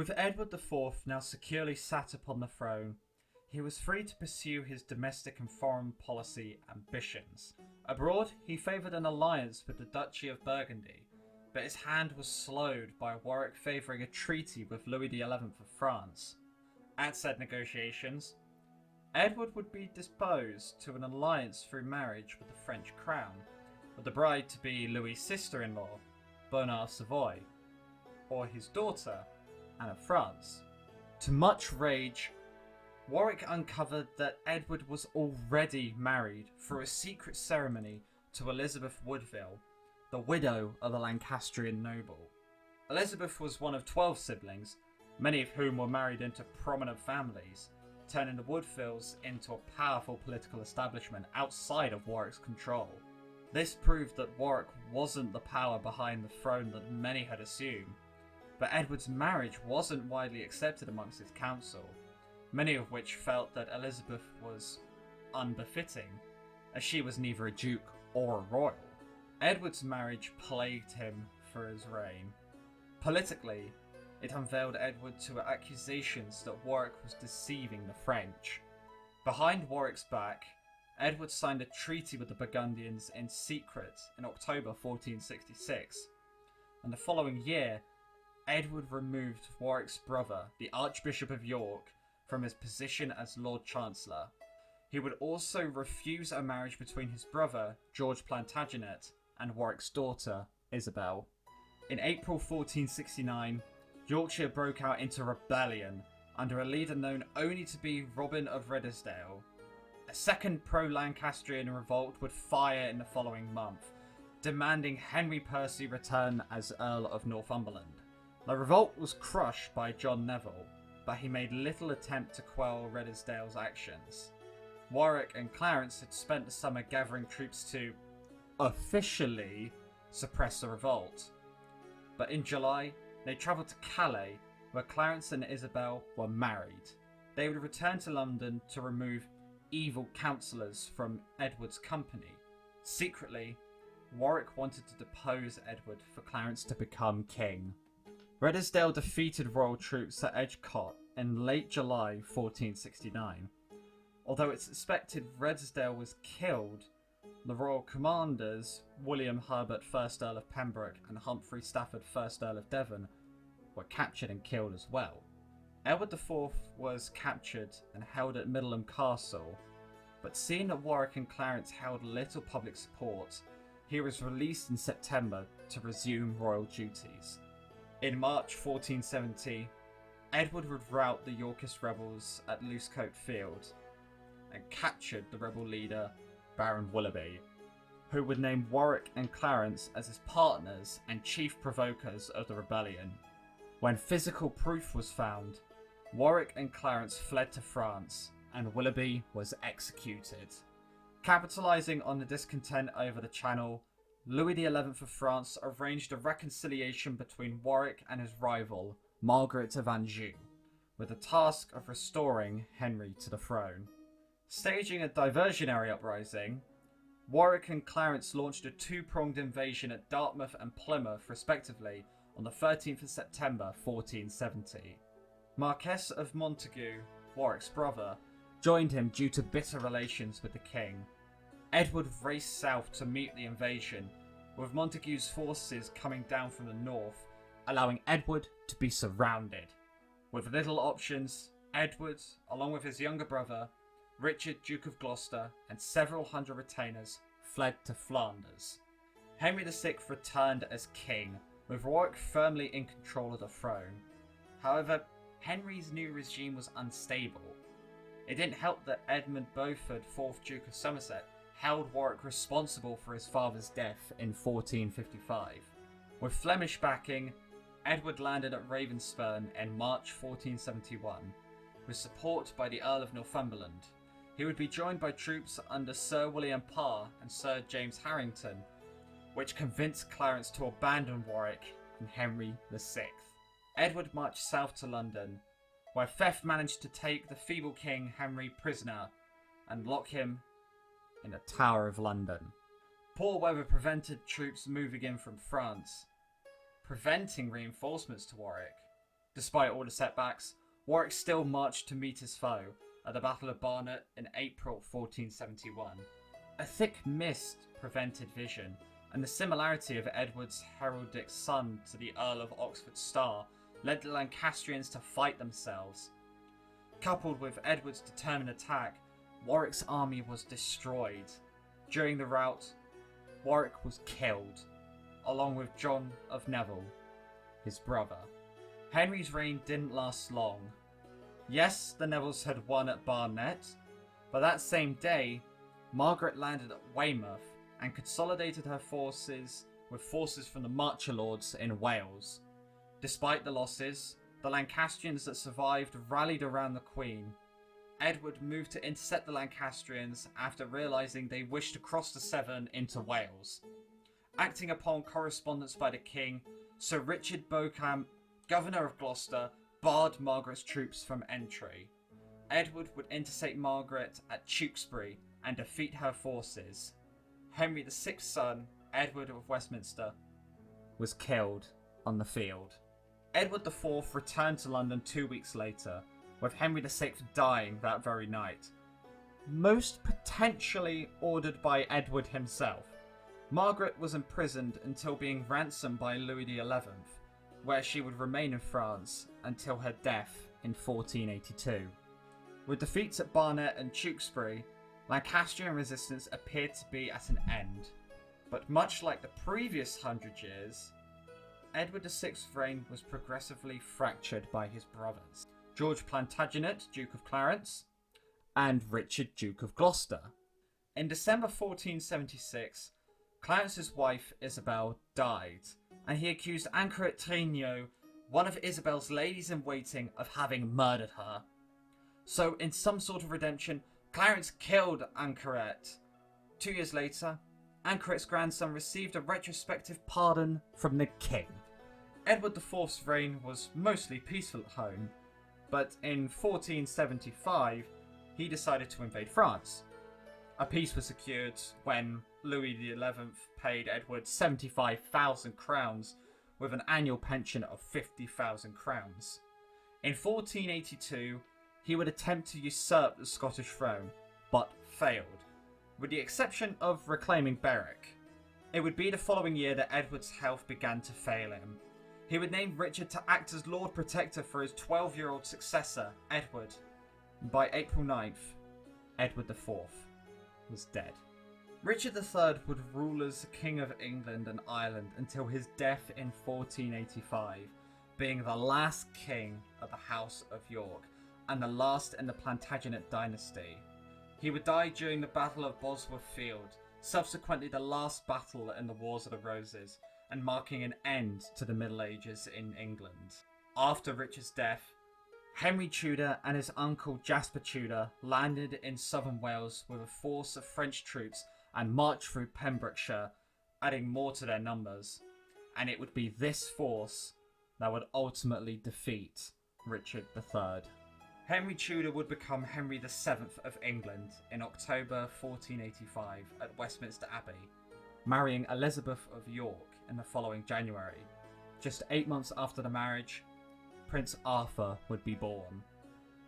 With Edward IV now securely sat upon the throne, he was free to pursue his domestic and foreign policy ambitions. Abroad, he favoured an alliance with the Duchy of Burgundy, but his hand was slowed by Warwick favouring a treaty with Louis XI of France. At said negotiations, Edward would be disposed to an alliance through marriage with the French crown, with the bride to be Louis' sister-in-law, Bernard of Savoy, or his daughter, Anne of France. To much rage, Warwick uncovered that Edward was already married through a secret ceremony to Elizabeth Woodville, the widow of a Lancastrian noble. Elizabeth was one of 12 siblings, many of whom were married into prominent families, turning the Woodvilles into a powerful political establishment outside of Warwick's control. This proved that Warwick wasn't the power behind the throne that many had assumed, but Edward's marriage wasn't widely accepted amongst his council, many of which felt that Elizabeth was unbefitting, as she was neither a duke or a royal. Edward's marriage plagued him for his reign. Politically, it unveiled Edward to accusations that Warwick was deceiving the French. Behind Warwick's back, Edward signed a treaty with the Burgundians in secret in October 1466, and the following year, Edward removed Warwick's brother, the Archbishop of York, from his position as Lord Chancellor. He would also refuse a marriage between his brother, George Plantagenet, and Warwick's daughter, Isabel. In April 1469, Yorkshire broke out into rebellion under a leader known only to be Robin of Redesdale. A second pro-Lancastrian revolt would fire in the following month, demanding Henry Percy return as Earl of Northumberland. The revolt was crushed by John Neville, but he made little attempt to quell Redesdale's actions. Warwick and Clarence had spent the summer gathering troops to officially suppress the revolt, but in July they travelled to Calais, where Clarence and Isabel were married. They would return to London to remove evil councillors from Edward's company. Secretly, Warwick wanted to depose Edward for Clarence to become king. Redesdale defeated royal troops at Edgecote in late July 1469. Although it's suspected Redesdale was killed, the royal commanders, William Herbert, 1st Earl of Pembroke, and Humphrey Stafford, 1st Earl of Devon, were captured and killed as well. Edward IV was captured and held at Middleham Castle, but seeing that Warwick and Clarence held little public support, he was released in September to resume royal duties. In March 1470, Edward would rout the Yorkist rebels at Loosecoat Field and captured the rebel leader Baron Willoughby, who would name Warwick and Clarence as his partners and chief provokers of the rebellion. When physical proof was found, Warwick and Clarence fled to France, and Willoughby was executed. Capitalising on the discontent over the Channel, Louis XI of France arranged a reconciliation between Warwick and his rival, Margaret of Anjou, with the task of restoring Henry to the throne. Staging a diversionary uprising, Warwick and Clarence launched a two-pronged invasion at Dartmouth and Plymouth, respectively, on the 13th of September 1470. Marquess of Montagu, Warwick's brother, joined him due to bitter relations with the king. Edward raced south to meet the invasion, with Montagu's forces coming down from the north, allowing Edward to be surrounded. With little options, Edward, along with his younger brother, Richard, Duke of Gloucester, and several hundred retainers, fled to Flanders. Henry VI returned as king, with Warwick firmly in control of the throne. However, Henry's new regime was unstable. It didn't help that Edmund Beaufort, 4th Duke of Somerset, held Warwick responsible for his father's death in 1455. With Flemish backing, Edward landed at Ravenspurn in March 1471, with support by the Earl of Northumberland. He would be joined by troops under Sir William Parr and Sir James Harrington, which convinced Clarence to abandon Warwick and Henry VI. Edward marched south to London, where theft managed to take the feeble King Henry prisoner and lock him in the Tower of London. Poor weather prevented troops moving in from France, preventing reinforcements to Warwick. Despite all the setbacks, Warwick still marched to meet his foe at the Battle of Barnet in April 1471. A thick mist prevented vision, and the similarity of Edward's heraldic son to the Earl of Oxford's star led the Lancastrians to fight themselves. Coupled with Edward's determined attack, Warwick's army was destroyed. During the rout, Warwick was killed, along with John of Neville, his brother. Henry's reign didn't last long. Yes, the Nevilles had won at Barnet, but that same day, Margaret landed at Weymouth and consolidated her forces with forces from the Marcher Lords in Wales. Despite the losses, the Lancastrians that survived rallied around the Queen. Edward moved to intercept the Lancastrians after realising they wished to cross the Severn into Wales. Acting upon correspondence by the King, Sir Richard Beauchamp, Governor of Gloucester, barred Margaret's troops from entry. Edward would intercept Margaret at Tewkesbury and defeat her forces. Henry VI's son, Edward of Westminster, was killed on the field. Edward IV returned to London 2 weeks later, with Henry VI dying that very night. Most potentially ordered by Edward himself. Margaret was imprisoned until being ransomed by Louis XI, where she would remain in France until her death in 1482. With defeats at Barnet and Tewkesbury, Lancastrian resistance appeared to be at an end. But much like the previous 100 years, Edward VI's reign was progressively fractured by his brothers, George Plantagenet, Duke of Clarence, and Richard, Duke of Gloucester. In December 1476, Clarence's wife Isabel died, and he accused Anchoret Trigno, one of Isabel's ladies-in-waiting, of having murdered her. So, in some sort of redemption, Clarence killed Anchoret. 2 years later, Anchoret's grandson received a retrospective pardon from the king. Edward IV's reign was mostly peaceful at home, but in 1475, he decided to invade France. A peace was secured when Louis XI paid Edward 75,000 crowns with an annual pension of 50,000 crowns. In 1482, he would attempt to usurp the Scottish throne, but failed, with the exception of reclaiming Berwick. It would be the following year that Edward's health began to fail him. He would name Richard to act as Lord Protector for his 12-year-old successor, Edward. By April 9th, Edward IV was dead. Richard III would rule as King of England and Ireland until his death in 1485, being the last king of the House of York and the last in the Plantagenet dynasty. He would die during the Battle of Bosworth Field, subsequently the last battle in the Wars of the Roses, and marking an end to the Middle Ages in England. After Richard's death, Henry Tudor and his uncle Jasper Tudor landed in southern Wales with a force of French troops and marched through Pembrokeshire, adding more to their numbers. And it would be this force that would ultimately defeat Richard III. Henry Tudor would become Henry VII of England in October 1485 at Westminster Abbey, marrying Elizabeth of York in the following January. Just 8 months after the marriage, Prince Arthur would be born.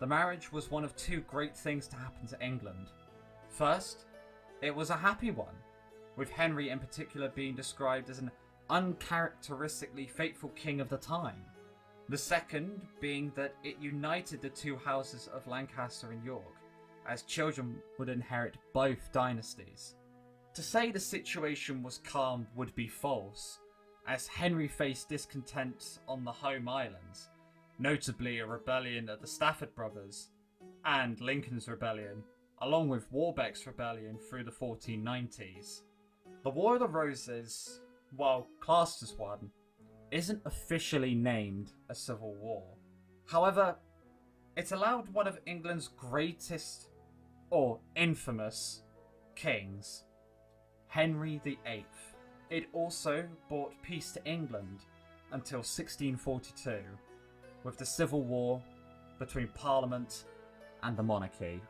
The marriage was one of two great things to happen to England. First, it was a happy one, with Henry in particular being described as an uncharacteristically faithful king of the time. The second being that it united the two houses of Lancaster and York, as children would inherit both dynasties. To say the situation was calm would be false, as Henry faced discontent on the home islands, notably a rebellion of the Stafford brothers, and Lincoln's rebellion, along with Warbeck's rebellion through the 1490s. The War of the Roses, while classed as one, isn't officially named a civil war. However, it allowed one of England's greatest, or infamous, kings, Henry VIII. It also brought peace to England until 1642, with the civil war between Parliament and the monarchy.